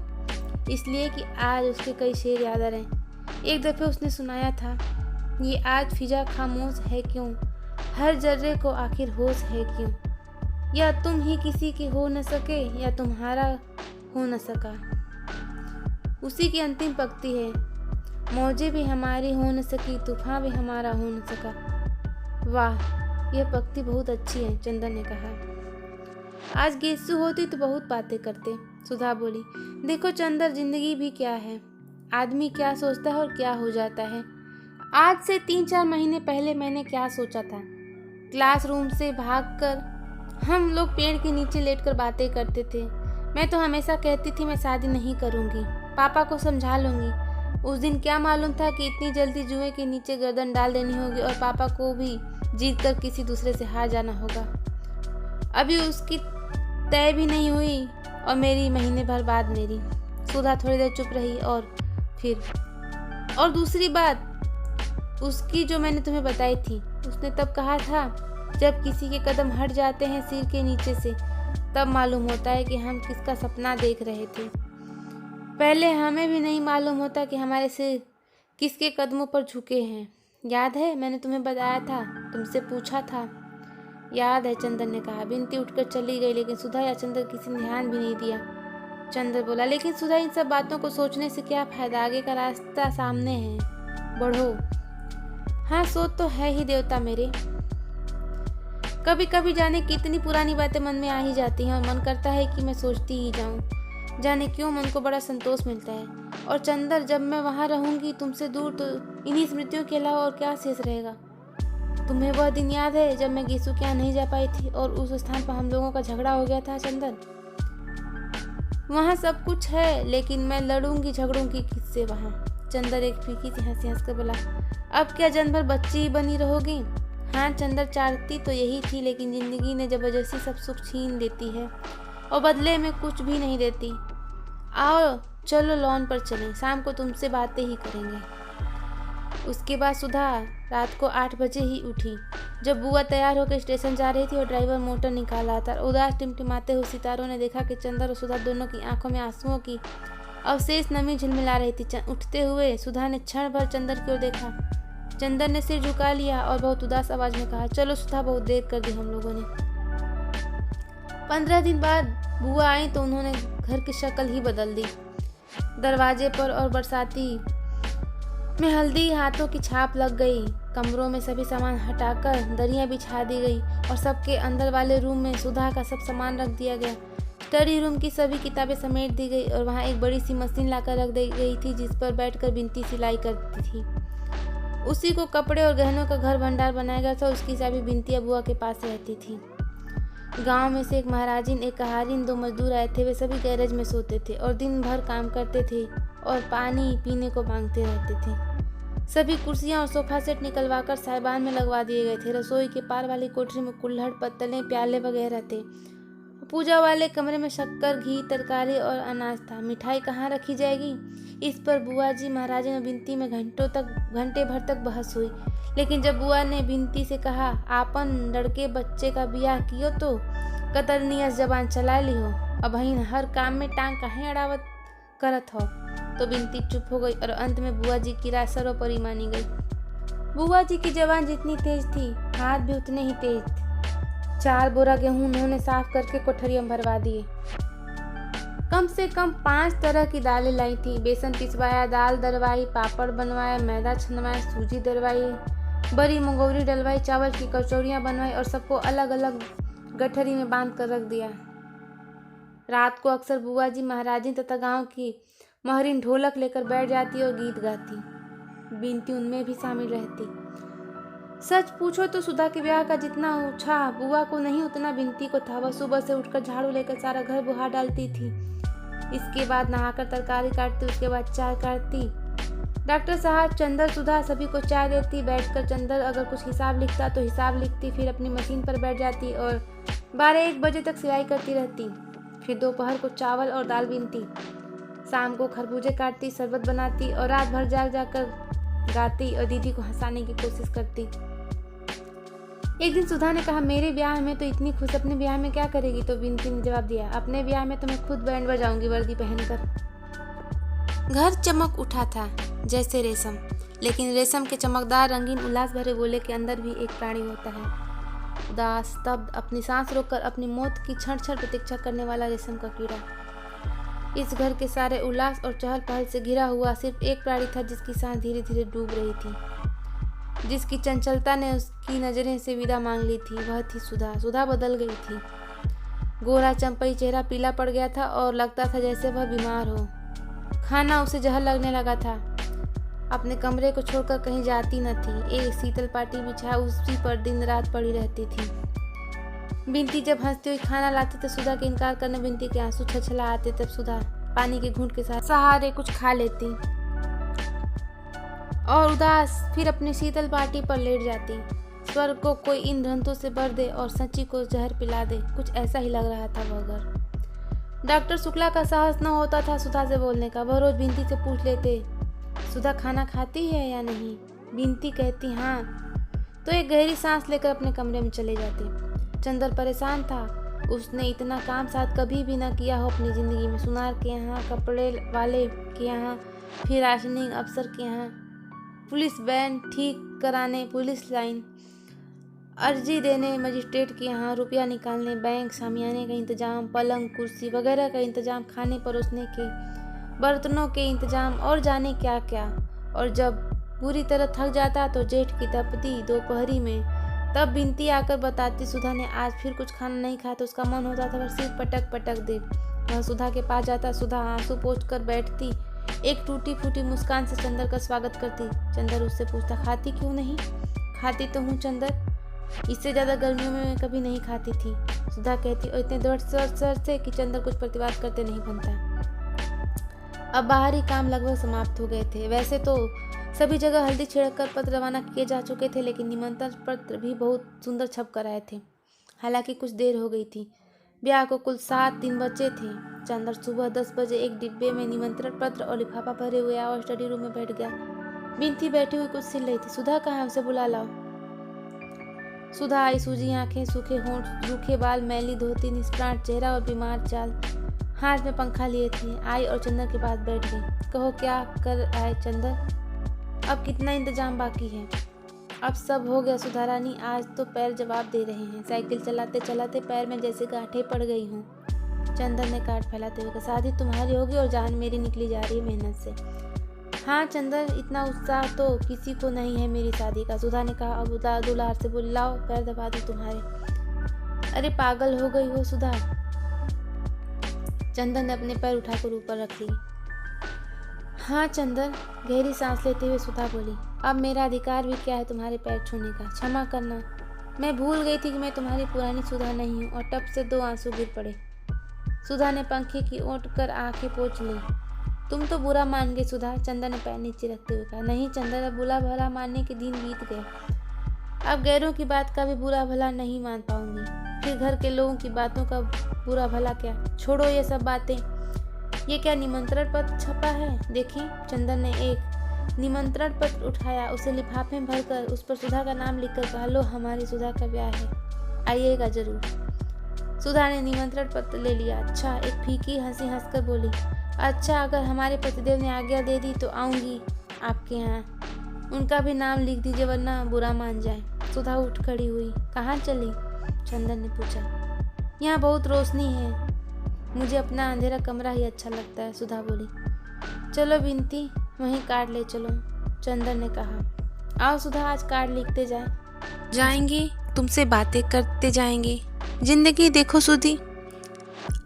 इसलिए कि आज उसके कई शेर याद आ रहे हैं। एक दफे उसने सुनाया था, ये आज फिजा खामोश है क्यों, हर जर्रे को आखिर होश है क्यों, या तुम ही किसी की हो न सके या तुम्हारा हो न सका। उसी की अंतिम पंक्ति है, मौजें भी हमारी हो न सकी, तूफान भी हमारा हो न सका। वाह, यह पंक्ति बहुत अच्छी है, चंदन ने कहा। आज गेसू होती तो बहुत बातें करते, सुधा बोली। देखो चंदर, जिंदगी भी क्या है, आदमी क्या सोचता है और क्या हो जाता है। आज से 3-4 महीने पहले मैंने क्या सोचा था। क्लासरूम से भागकर हम लोग पेड़ के नीचे लेटकर बातें करते थे। मैं तो हमेशा कहती थी मैं शादी नहीं करूँगी, पापा को समझा लूँगी। उस दिन क्या मालूम था कि इतनी जल्दी जुए के नीचे गर्दन डाल देनी होगी और पापा को भी जीत कर किसी दूसरे से हार जाना होगा। अभी उसकी तय भी नहीं हुई और मेरी महीने भर बाद मेरी। सुधा थोड़ी देर चुप रही और दूसरी बात उसकी जो मैंने तुम्हें बताई थी, उसने तब कहा था जब किसी के कदम हट जाते हैं सिर के नीचे से तब मालूम होता है कि हम किसका सपना देख रहे थे। पहले हमें भी नहीं मालूम होता कि हमारे सिर किसके कदमों पर झुके हैं। याद है मैंने तुम्हें बताया था, तुमसे पूछा था? याद है, चंदर ने कहा। बिनती उठकर चली गई, लेकिन सुधा या चंदर किसी ने ध्यान भी नहीं दिया। चंदर बोला, लेकिन सुधा, इन सब बातों को सोचने से क्या फायदा, आगे का रास्ता सामने है, बढ़ो। हाँ, सोच तो है ही देवता मेरे। कभी कभी जाने कितनी पुरानी बातें मन में आ ही जाती हैं और मन करता है कि मैं सोचती ही जाऊं। जाने क्यों मन को बड़ा संतोष मिलता है। और चंदर, जब मैं वहाँ रहूंगी तुमसे दूर तो इन्हीं स्मृतियों के अलावा और क्या शेष रहेगा। तुम्हें वह दिन याद है जब मैं गेसू के यहाँ नहीं जा पाई थी और उस स्थान पर हम लोगों का झगड़ा हो गया था? चंदर, वहाँ सब कुछ है, लेकिन मैं लड़ूंगी झगड़ूंगी किससे वहाँ? चंदर एक फीकी सी हंसी हंसकर बोला, अब क्या जन्म भर बच्ची ही बनी रहोगी? हाँ चंदर, चाहती तो यही थी, लेकिन जिंदगी ने जबरदस्ती सब सुख छीन लेती है और बदले में कुछ भी नहीं देती। आओ चलो लॉन पर चलें, शाम को तुमसे बातें ही करेंगे। उसके बाद सुधा रात को 8 बजे ही उठी। जब बुआ तैयार होकर स्टेशन जा रही थी और ड्राइवर मोटर निकाल रहा था, उदास टिमटिमाते हुए सितारों ने देखा कि चंदर और सुधा दोनों की आंखों में आंसुओं की अवशेष नमी झिलमिला रही थी। उठते हुए सुधा ने क्षण भर चंदर की ओर देखा। चंदर ने सिर झुका लिया और बहुत उदास आवाज में कहा, चलो सुधा, बहुत देर कर दी हम लोगों ने। 15 दिन बाद बुआ आई तो उन्होंने घर की शक्ल ही बदल दी। दरवाजे पर और बरसाती में हल्दी हाथों की छाप लग गई। कमरों में सभी सामान हटाकर दरियां बिछा दी गई और सबके अंदर वाले रूम में सुधा का सब सामान रख दिया गया। स्टडी रूम की सभी किताबें समेट दी गई और वहाँ एक बड़ी सी मशीन लाकर रख दी गई थी जिस पर बैठकर बिनती सिलाई करती थी। उसी को कपड़े और गहनों का घर भंडार बनाया गया था। उसकी चाबी बिनती बुआ के पास रहती थी। गांव में से एक महाराजिन, एक कहारिन, 2 मजदूर आए थे। वे सभी गैरेज में सोते थे और दिन भर काम करते थे और पानी पीने को मांगते रहते थे। सभी कुर्सियां और सोफा सेट निकलवाकर साइबान में लगवा दिए गए थे। रसोई के पार वाली कोठरी में कुल्हड़, पत्तलें, प्याले वगैरह थे। पूजा वाले कमरे में शक्कर, घी, तरकारी और अनाज था। मिठाई कहाँ रखी जाएगी, इस पर बुआ जी, महाराजिन और बिनती में घंटे भर तक बहस हुई। लेकिन जब बुआ ने बिनती से कहा, आपन लड़के बच्चे का बियाह कियो तो कतरनियस जबान चला ली हो, अब हर काम में टांग काहे अड़ावत करत हो, तो बिनती चुप हो गई और अंत में बुआ जी की राय सर्वोपरि मानी गई। बुआ जी की जबान जितनी तेज थी, हाथ भी उतने ही तेज थे। 4 बोरा गेहूं उन्होंने साफ करके कोठरियों में भरवा दिए। कम से कम 5 तरह की दालें लाई थी। बेसन पिसवाया, दाल दरवाई, पापड़ बनवाया, मैदा छनवाया, सूजी दरवाई, बड़ी मुंगौरी डलवाई, चावल की कचौरियाँ बनवाई और सबको अलग अलग गठरी में बांध कर रख दिया। रात को अक्सर बुआ जी, महाराजिन तथा गांव की महरीन ढोलक लेकर बैठ जाती और गीत गाती। बिनती उनमें भी शामिल रहती। सच पूछो तो सुधा के ब्याह का जितना उत्साह बुआ को नहीं उतना बिनती को था। वह सुबह से उठकर झाड़ू लेकर सारा घर बुहा डालती थी। इसके बाद नहाकर तरकारी काटती, उसके बाद चाय काटती। डॉक्टर साहब, चंदर, सुधा सभी को चाय देती। बैठकर चंदर अगर कुछ हिसाब लिखता तो हिसाब लिखती, फिर अपनी मशीन पर बैठ जाती और 12-1 बजे तक सिलाई करती रहती। फिर दोपहर को चावल और दाल बीनती, शाम को खरबूजे काटती, शरबत बनाती और रात भर जाग जाकर गाती और दीदी को हंसाने की कोशिश करती। एक दिन सुधा ने कहा, मेरे ब्याह में तो इतनी खुश, अपने ब्याह में क्या करेगी? तो बिनती ने जवाब दिया, अपने ब्याह में तो मैं खुद बैंड बजाऊंगी वर्दी पहनकर। घर चमक उठा था जैसे रेशम, लेकिन रेशम के चमकदार रंगीन उल्लास भरे गोले के अंदर भी एक प्राणी होता है, उदास, स्तब्ध, अपनी सांस रोककर अपनी मौत की क्षण क्षण प्रतीक्षा करने वाला रेशम का कीड़ा। इस घर के सारे उल्लास और चहल पहल से घिरा हुआ सिर्फ एक प्राणी था जिसकी सांस धीरे धीरे डूब रही थी, जिसकी चंचलता ने उसकी नजरें से विदा मांग ली थी। वह थी सुधा। सुधा बदल गई थी। गोरा चंपई चेहरा पीला पड़ गया था और लगता था जैसे वह बीमार हो। खाना उसे जहर लगने लगा था। अपने कमरे को छोड़कर कहीं जाती न थी। एक शीतल पाटी बिछा उसी पर दिन रात पड़ी रहती थी। बिनती जब हंसती हुई खाना लाती तो सुधा के इनकार करने बिनती के आंसू छलछला आते। तब सुधा पानी के घूंट के साथ सहारे कुछ खा लेती और उदास फिर अपनी शीतल पाटी पर लेट जाती। स्वर्ग को कोई इन धंधों से भर दे और सच्ची को जहर पिला दे, कुछ ऐसा ही लग रहा था वह घर। डॉक्टर शुक्ला का साहस न होता था सुधा से बोलने का। वह रोज बिनती से पूछ लेते, सुधा खाना खाती है या नहीं? बिनती कहती हाँ, तो एक गहरी सांस लेकर अपने कमरे में चले जाते। चंदर परेशान था। उसने इतना काम साथ कभी भी न किया हो अपनी जिंदगी में। सुनार के यहाँ, कपड़े वाले के यहाँ, फिर राशनिंग अफसर के यहाँ, पुलिस वैन ठीक कराने, पुलिस लाइन, अर्जी देने मजिस्ट्रेट के यहाँ, रुपया निकालने, बैंक, शामियाने का इंतजाम, पलंग कुर्सी वगैरह का इंतजाम, खाने परोसने के, बर्तनों के इंतजाम और जाने क्या क्या। और जब पूरी तरह थक जाता तो जेठ की तपती दोपहरी में तब बिनती आकर बताती, सुधा ने आज फिर कुछ खाना नहीं खाया। तो उसका मन होता था वह सिर्फ पटक पटक दे। वह सुधा के पास जाता। सुधा आंसू पोंछ कर बैठती, एक टूटी फूटी मुस्कान से चंदर का स्वागत करती। चंदर उससे पूछता, खाती क्यों नहीं? खाती तो हूँ चंदर, इससे ज़्यादा गर्मियों में मैं कभी नहीं खाती थी। सुधा कहती और इतने दृढ़ स्वर से कि चंदर कुछ प्रतिवाद करते नहीं बनता। अब बाहरी काम लगभग समाप्त हो गए थे। वैसे तो सभी जगह हल्दी छिड़ककर पत्र रवाना किए जा चुके थे, लेकिन निमंत्रण पत्र भी बहुत सुंदर छप कर आए थे। हालांकि कुछ देर हो गई थी। ब्याह को कुल 7 दिन बचे थे। चंदर सुबह 10 बजे एक डिब्बे में निमंत्रण पत्र और लिफाफा भरे हुए आया और स्टडी रूम में बैठ गया। बिनती बैठी हुई कुछ सिल रही थी। सुधा कहाँ है? उसे बुला लाओ। सुधा आई। सूजी आंखें, सूखे होंठ, रूखे बाल, मैली धोती, निष्प्राण चेहरा और बीमार चाल। हाथ में पंखा लिए थी। आई और चंदर के पास बैठ गई। कहो क्या कर आए चंदर? अब कितना इंतजाम बाकी है? अब सब हो गया सुधा रानी। आज तो पैर जवाब दे रहे हैं। साइकिल चलाते चलाते पैर में जैसे गांठें पड़ गई हूँ। चंदर ने काट फैलाते हुए कहा, शादी तुम्हारी होगी और जान मेरी निकली जा रही है मेहनत से। हाँ चंदर, इतना उत्साह तो किसी को नहीं है मेरी शादी का, सुधा ने कहा। अब दुलार से बोली, लाओ पैर दबा दूं तुम्हारे। अरे पागल हो गई हो सुधा। चंदन ने अपने पैर उठाकर ऊपर रख लिए। हाँ चंदर, गहरी सांस लेते हुए सुधा बोली, अब मेरा अधिकार भी क्या है तुम्हारे पैर छूने का। क्षमा करना, मैं भूल गई थी कि मैं तुम्हारी पुरानी सुधा नहीं हूँ। और टप से 2 आंसू गिर पड़े। सुधा ने पंखे की ओट कर आंखें पोंछ ली। तुम तो बुरा मान गई सुधा, चंदर ने पैर नीचे रखते हुए कहा। नहीं चंदर, अब बुरा भला मानने के दिन बीत गए। अब गैरों की बात का भी बुरा भला नहीं मान पाऊंगी। फिर घर के लोगों की बातों का बुरा भला क्या। छोड़ो ये सब बातें। ये क्या निमंत्रण पत्र छपा है? देखें। चंदर ने एक निमंत्रण पत्र उठाया, उसे लिफाफे में भरकर उस पर सुधा का नाम लिखकर कहा, लो हमारी सुधा का ब्याह है, आइएगा जरूर। सुधा ने निमंत्रण पत्र ले लिया। अच्छा, एक फीकी हंसी हंसकर बोली, अच्छा अगर हमारे पतिदेव ने आज्ञा दे दी तो आऊंगी आपके यहाँ। उनका भी नाम लिख दीजिए वरना बुरा मान जाए। सुधा उठ खड़ी हुई। कहाँ चली? चंदन ने पूछा। यहाँ बहुत रोशनी है, मुझे अपना अंधेरा कमरा ही अच्छा लगता है, सुधा बोली। चलो बिनती, वहीं कार्ड ले चलो, चंदन ने कहा। आओ सुधा, आज कार्ड लिखते जाएंगे, तुमसे बातें करते जाएंगे। जिंदगी देखो सुधी,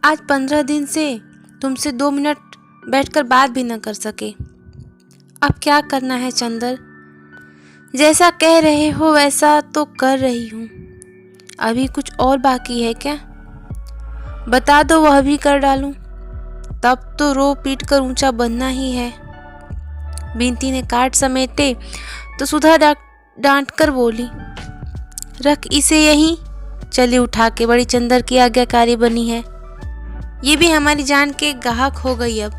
आज 15 दिन से तुमसे 2 मिनट बैठकर बात भी न कर सके। अब क्या करना है चंदर? जैसा कह रहे हो वैसा तो कर रही हूँ। अभी कुछ और बाकी है क्या? बता दो, वह भी कर डालूं। तब तो रो पीट कर ऊंचा बनना ही है। बिनती ने कार्ड समेटे तो सुधा डांट कर बोली, रख इसे यहीं। चली उठा के, बड़ी चंदर की आज्ञाकारी बनी है। ये भी हमारी जान के गाहक हो गई। अब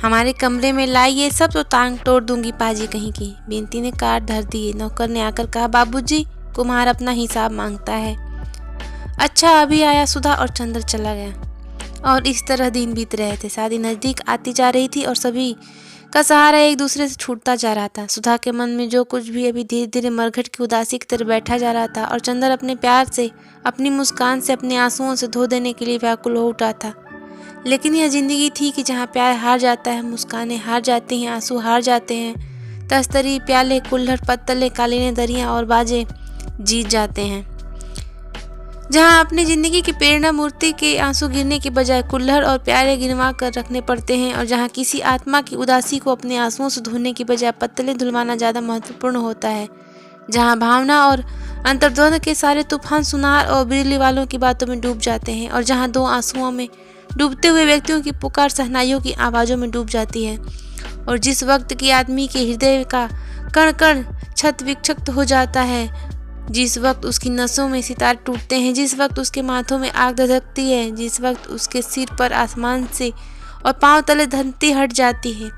हमारे कमरे में लाई ये सब तो टांग तोड़ दूंगी पाजी कहीं की। बिनती ने कार्ड धर दिए। नौकर ने आकर कहा, बाबूजी कुम्हार अपना हिसाब मांगता है। अच्छा अभी आया। सुधा और चंदर चला गया और इस तरह दिन बीत रहे थे। शादी नजदीक आती जा रही थी और सभी का सहारा एक दूसरे से छूटता जा रहा था। सुधा के मन में जो कुछ भी अभी धीरे धीरे मरघट की उदासी की तरह बैठा जा रहा था और चंदर अपने प्यार से, अपनी मुस्कान से, अपने आंसुओं से धो देने के लिए व्याकुल हो उठा था। लेकिन यह जिंदगी थी कि जहाँ प्यार हार जाता है, मुस्कानें हार जाती हैं, आंसू हार जाते हैं, तस्तरी, प्याले, कुल्हड़, पत्तले, कालीने, दरियाँ और बाजे जीत जाते हैं। जहाँ अपनी जिंदगी की प्रेरणा मूर्ति के आंसू गिरने के बजाय कुल्हड़ और प्याले गिरवा कर रखने पड़ते हैं और जहाँ किसी आत्मा की उदासी को अपने आंसुओं से धोने की बजाय पत्तले धुलवाना ज़्यादा महत्वपूर्ण होता है। जहाँ भावना और अंतर्द्वंद के सारे तूफान सुनार और बिजली वालों की बातों में डूब जाते हैं और जहाँ 2 आंसुओं में डूबते हुए व्यक्तियों की पुकार सहनाइयों की आवाज़ों में डूब जाती है। और जिस वक्त की आदमी के हृदय का कण कण क्षत विक्षत हो जाता है, जिस वक्त उसकी नसों में सितारे टूटते हैं, जिस वक्त उसके माथों में आग धधकती है, जिस वक्त उसके सिर पर आसमान से और पांव तले धरती हट जाती है,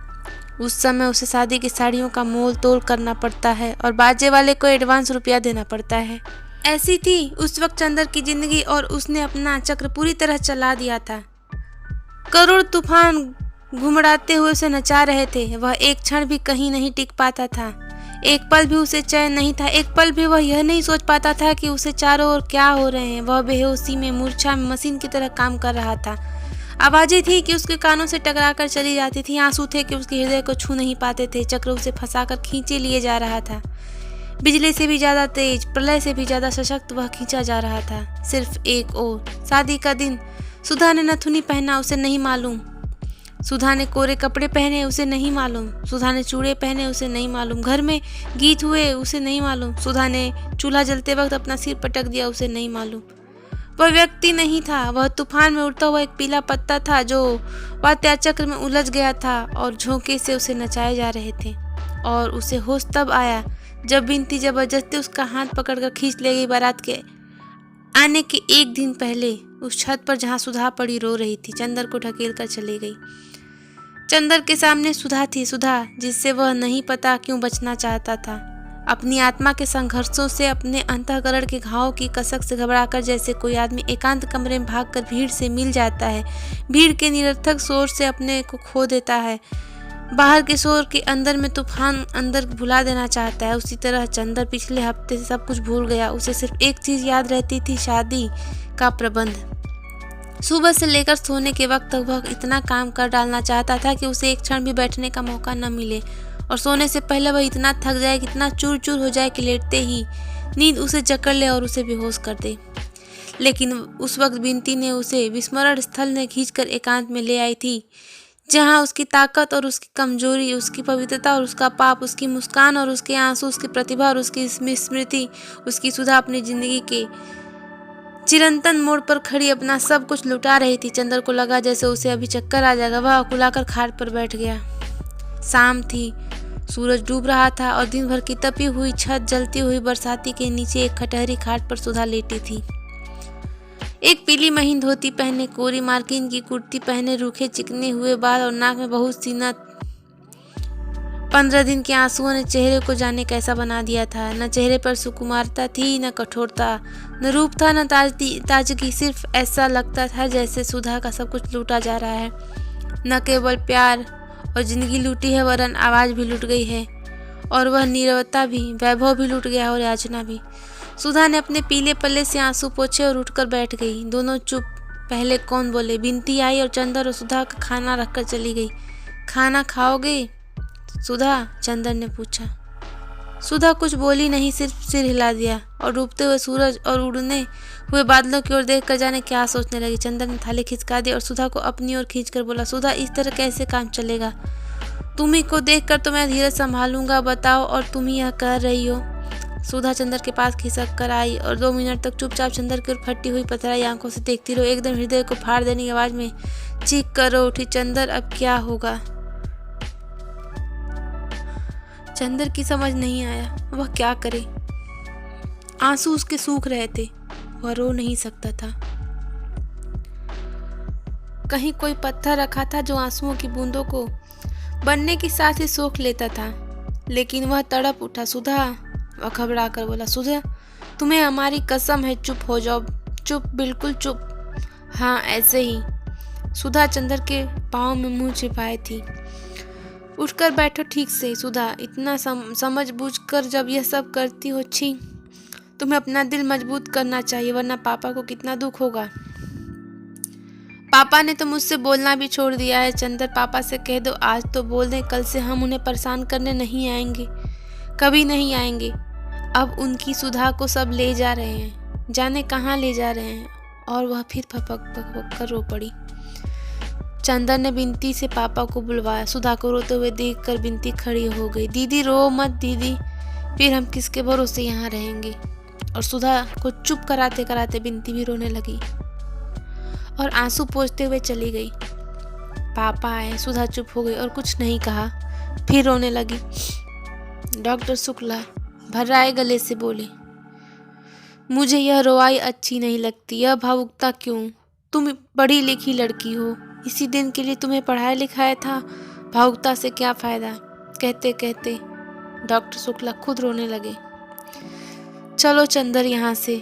उस समय उसे शादी की साड़ियों का मोल तोल करना पड़ता है और बाजे वाले को एडवांस रुपया देना पड़ता है। ऐसी थी उस वक्त चंदर की जिंदगी और उसने अपना चक्र पूरी तरह चला दिया था। करोड़ तूफान घुमड़ाते हुए उसे नचा रहे थे। वह एक क्षण भी कहीं नहीं टिक पाता था। एक पल भी उसे चैन नहीं था। एक पल भी वह यह नहीं सोच पाता था कि उसे चारों ओर क्या हो रहे हैं। वह बेहोशी में, मूर्छा में, मशीन की तरह काम कर रहा था। आवाजें थी कि उसके कानों से टकराकर चली जाती थी। आंसू थे कि उसके हृदय को छू नहीं पाते थे। चक्र उसे फंसाकर खींचे लिए जा रहा था। बिजली से भी ज्यादा तेज, प्रलय से भी ज्यादा सशक्त वह खींचा जा रहा था। सिर्फ एक और। शादी का दिन। सुधा ने नथुनी पहना, उसे नहीं मालूम। सुधा ने कोरे कपड़े पहने, उसे नहीं मालूम। सुधा ने चूड़े पहने, उसे नहीं मालूम। घर में गीत हुए, उसे नहीं मालूम। सुधा ने चूल्हा जलते वक्त अपना सिर पटक दिया, उसे नहीं मालूम। वह व्यक्ति नहीं था, वह तूफान में उड़ता हुआ एक पीला पत्ता था जो वात्या चक्र में उलझ गया था और झोंके से उसे नचाए जा रहे थे। और उसे होश तब आया जब बिनती जबरदस्ती उसका हाथ पकड़कर खींच ले गई। बारात के आने के एक दिन पहले उस छत पर जहाँ सुधा पड़ी रो रही थी, चंदर को ढकेल कर चली गई। चंदर के सामने सुधा थी, सुधा जिससे वह नहीं पता क्यों बचना चाहता था। अपनी आत्मा के संघर्षों से, अपने अंतःकरण के घावों की कसक से घबराकर जैसे कोई आदमी एकांत कमरे में भागकर भीड़ से मिल जाता है, भीड़ के निरर्थक शोर से अपने को खो देता है, बाहर के शोर के अंदर में तूफान अंदर भुला देना चाहता है, उसी तरह चंदर पिछले हफ्ते से सब कुछ भूल गया। उसे सिर्फ एक चीज याद रहती थी, शादी का प्रबंध। सुबह से लेकर सोने के वक्त तक वह इतना काम कर डालना चाहता था कि उसे एक क्षण भी बैठने का मौका न मिले, और सोने से पहले वह इतना थक जाए कि इतना चूर चूर हो जाए कि लेटते ही नींद उसे जकड़ ले और उसे बेहोश कर दे। लेकिन उस वक्त बिनती ने उसे विस्मरण स्थल में खींचकर एकांत में ले आई थी, जहाँ उसकी ताकत और उसकी कमजोरी, उसकी पवित्रता और उसका पाप, उसकी मुस्कान और उसके आंसू, उसकी प्रतिभा और उसकी स्मृति, उसकी सुधा अपनी जिंदगी के चिरंतन मोड़ पर खड़ी अपना सब कुछ लुटा रही थी। चंदर को लगा जैसे उसे अभी चक्कर आ जाएगा। वह अकुलाकर खाट पर बैठ गया। शाम थी, सूरज डूब रहा था और दिन भर की तपी हुई छत जलती हुई बरसाती के नीचे एक खटहरी खाट पर सुधा लेटी थी। एक पीली महीन धोती पहने, कोरी मार्किन की कुर्ती पहने, रूखे चिकने हुए बाल और नाक में बहुत सी नथ। 15 दिन के आंसुओं ने चेहरे को जाने कैसा बना दिया था। न चेहरे पर सुकुमारता थी, न कठोरता, न रूप था, न ताजगी। सिर्फ ऐसा लगता था जैसे सुधा का सब कुछ लूटा जा रहा है। न केवल प्यार और जिंदगी लूटी है, वरन आवाज भी लूट गई है, और वह नीरवता भी, वैभव भी लूट गया और याचना भी। सुधा ने अपने पीले पल्ले से आंसू पोंछे और उठकर बैठ गई। दोनों चुप। पहले कौन बोले? बिनती आई और चंदर और सुधा का खाना रखकर चली गई। खाना खाओगे सुधा? चंदर ने पूछा। सुधा कुछ बोली नहीं, सिर्फ सिर हिला दिया और डूबते हुए सूरज और उड़ने हुए बादलों की ओर देखकर जाने क्या सोचने लगी। चंदर ने थाली खिसका दी और सुधा को अपनी ओर खींचकर बोला, सुधा, इस तरह कैसे काम चलेगा? तुम्ही को देखकर तो मैं धीरज संभालूंगा, बताओ, और तुम ही यह कर रही हो। सुधा चंदर के पास खिसक कर आई और 2 मिनट तक चुपचाप चंदर की ओर फटी हुई पथराई आंखों से देखती रहो। एकदम हृदय को फाड़ देने की आवाज में चीख कर रो उठी, चंदर, अब क्या होगा? चंदर की समझ नहीं आया वह क्या करे। आंसू उसके सूख रहे थे, वह रो नहीं सकता था। कहीं कोई पत्थर रखा था जो आंसुओं की बूंदों को बनने के साथ ही सोख लेता था, लेकिन वह तड़प उठा। सुधा, वह घबरा कर बोला, सुधा, तुम्हें हमारी कसम है, चुप हो जाओ, चुप, बिल्कुल चुप। हाँ, ऐसे ही। सुधा चंदर के पाँव में मुंह छिपाए थी। उठकर बैठो ठीक से। सुधा, इतना समझ बूझ कर जब यह सब करती हो, छी। तुम्हें अपना दिल मजबूत करना चाहिए, वरना पापा को कितना दुख होगा। पापा ने तो मुझसे बोलना भी छोड़ दिया है। चंदर, पापा से कह दो आज तो बोल दें, कल से हम उन्हें परेशान करने नहीं आएंगे, कभी नहीं आएंगे। अब उनकी सुधा को सब ले जा रहे हैं, जाने कहाँ ले जा रहे हैं। और वह फिर फपक कर रो पड़ी। चंदर ने बिनती से पापा को बुलवाया। सुधा को रोते हुए देखकर बिनती खड़ी हो गई। दीदी, रो मत दीदी, फिर हम किसके भरोसे यहाँ रहेंगे। और सुधा को चुप कराते कराते बिनती भी रोने लगी और आंसू पोंछते हुए चली गई। पापा आए, सुधा चुप हो गई और कुछ नहीं कहा, फिर रोने लगी। डॉक्टर शुक्ला भर्राए गले से बोले, मुझे यह रोवाई अच्छी नहीं लगती। यह भावुकता क्यों? तुम पढ़ी लिखी लड़की हो, इसी दिन के लिए तुम्हें पढ़ाया लिखाया था, भावुकता से क्या फायदा। कहते कहते डॉक्टर शुक्ला खुद रोने लगे। चलो चंदर, यहाँ से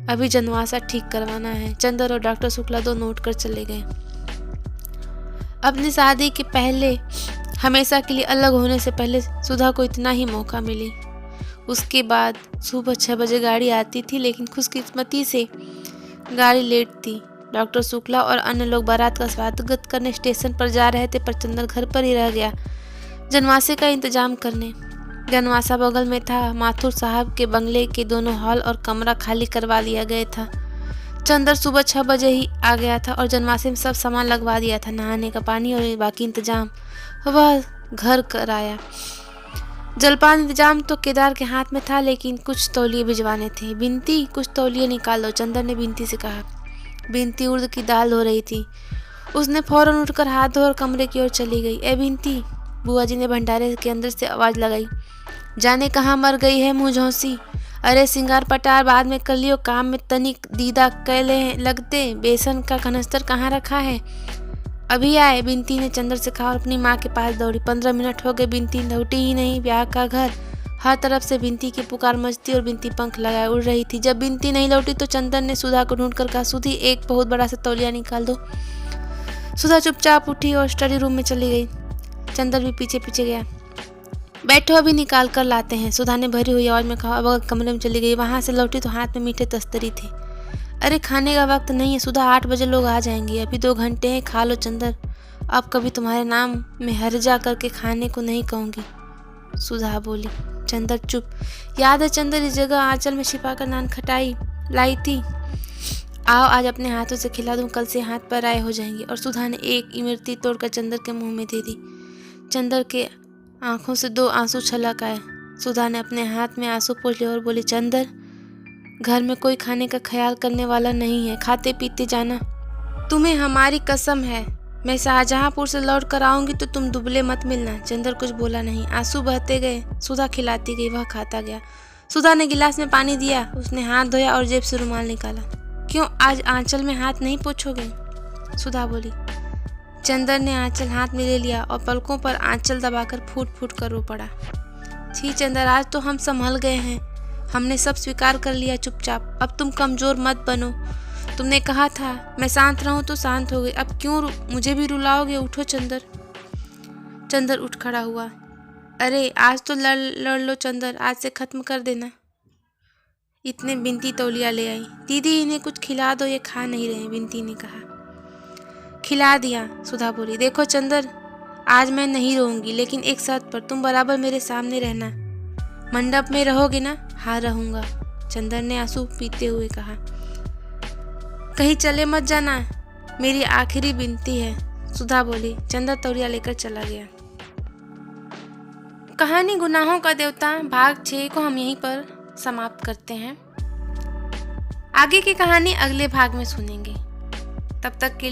अभी जनवासा ठीक करवाना है। चंदर और डॉक्टर शुक्ला दोनों उठकर चले गए। अपनी शादी के पहले, हमेशा के लिए अलग होने से पहले सुधा को इतना ही मौका मिली। उसके बाद सुबह 6 बजे गाड़ी आती थी, लेकिन खुशकिस्मती से गाड़ी लेट थी। डॉक्टर शुक्ला और अन्य लोग बारात का स्वागत करने स्टेशन पर जा रहे थे, पर चंदर घर पर ही रह गया जनवासे का इंतजाम करने। जनवासा बगल में था। माथुर साहब के बंगले के दोनों हॉल और कमरा खाली करवा लिया गया था। चंदर सुबह 6 बजे ही आ गया था और जनवासे में सब सामान लगवा दिया था। नहाने का पानी और बाकी इंतजाम वह घर कर आया। जलपान इंतजाम तो केदार के हाथ में था, लेकिन कुछ तौलिए भिजवाने थे। बिनती, कुछ तौलिए निकाल लो, चंदर ने बिनती से कहा। बिनती उर्द की दाल हो रही थी। उसने फौरन उठकर हाथ धोकर कमरे की ओर चली गई। ए बिनती, बुआ जी ने भंडारे के अंदर से आवाज लगाई। जाने कहाँ मर गई है मुँह झौंसी। अरे सिंगार पटार बाद में कर लियो, काम में तनिक दीदा कैले लगते। बेसन का कनस्तर कहाँ रखा है? अभी आए, बिनती ने चंदर से कहा और अपनी माँ के पास दौड़ी। 15 मिनट हो गए, बिनती लौटी ही नहीं। ब्याह का घर, हर तरफ से बिनती की पुकार मचती और बिनती पंख लगाए उड़ रही थी। जब बिनती नहीं लौटी तो चंदर ने सुधा को ढूंढकर कहा, सुधी, एक बहुत बड़ा सा तौलिया निकाल दो। सुधा चुपचाप उठी और स्टडी रूम में चली गई। चंदर भी पीछे पीछे गया। बैठो, अभी निकाल कर लाते हैं, सुधा ने भरी हुई आवाज में कहा। अब कमरे में चली गई। वहां से लौटी तो हाथ में मीठे तस्तरी थे। अरे खाने का वक्त नहीं है सुधा, 8 बजे लोग आ जाएंगे, अभी 2 घंटे हैं, खा लो चंदर। अब कभी तुम्हारे नाम में हर्जा करके खाने को नहीं कहूँगी, सुधा बोली। चंदर चुप। याद है चंदर इस जगह आंचल में छिपाकर नान खटाई लाई थी। आओ आज अपने हाथों से खिला दूं, कल से हाथ पर आए हो जाएंगे। और सुधा ने एक इमरती तोड़कर चंदर के मुंह में दे दी। चंदर के आंखों से 2 आंसू छलक आए। सुधा ने अपने हाथ में आंसू पोंछ लिए और बोली, चंदर घर में कोई खाने का ख्याल करने वाला नहीं है, खाते पीते जाना। तुम्हें हमारी कसम है, मैं शाहजहांपुर से लौट कर आऊंगी तो तुम दुबले मत मिलना। चंदर कुछ बोला नहीं, आंसू बहते गए। सुधा खिलाती गई, वह खाता गया। सुधा ने गिलास में पानी दिया, उसने हाथ धोया और जेब से रुमाल निकाला। क्यों आज आंचल में हाथ नहीं पोंछोगे, सुधा बोली। चंदर ने आंचल हाथ में ले लिया और पलकों पर आंचल दबाकर फूट फूट कर रो पड़ा। छी चंदर, आज तो हम संभल गए हैं, हमने सब स्वीकार कर लिया चुपचाप। अब तुम कमजोर मत बनो, तुमने कहा था मैं शांत रहूं तो शांत हो गई, अब क्यों मुझे भी रुलाओगे। उठो चंदर। चंदर उठ खड़ा हुआ। अरे आज तो लड़ लो चंदर, आज से खत्म कर देना। इतने बिनती तौलिया ले आई। दीदी इन्हें कुछ खिला दो, ये खा नहीं रहे, बिनती ने कहा। खिला दिया, सुधा बोली। देखो चंदर, आज मैं नहीं रहूंगी, लेकिन एक शर्त पर, तुम बराबर मेरे सामने रहना। मंडप में रहोगे ना? हाँ रहूंगा, चंदर ने आंसू पीते हुए कहा। कहीं चले मत जाना, मेरी आखिरी विनती है, सुधा बोली। चंदर तौलिया लेकर चला गया। कहानी गुनाहों का देवता भाग 6 को हम यहीं पर समाप्त करते हैं। आगे की कहानी अगले भाग में सुनेंगे। तब तक के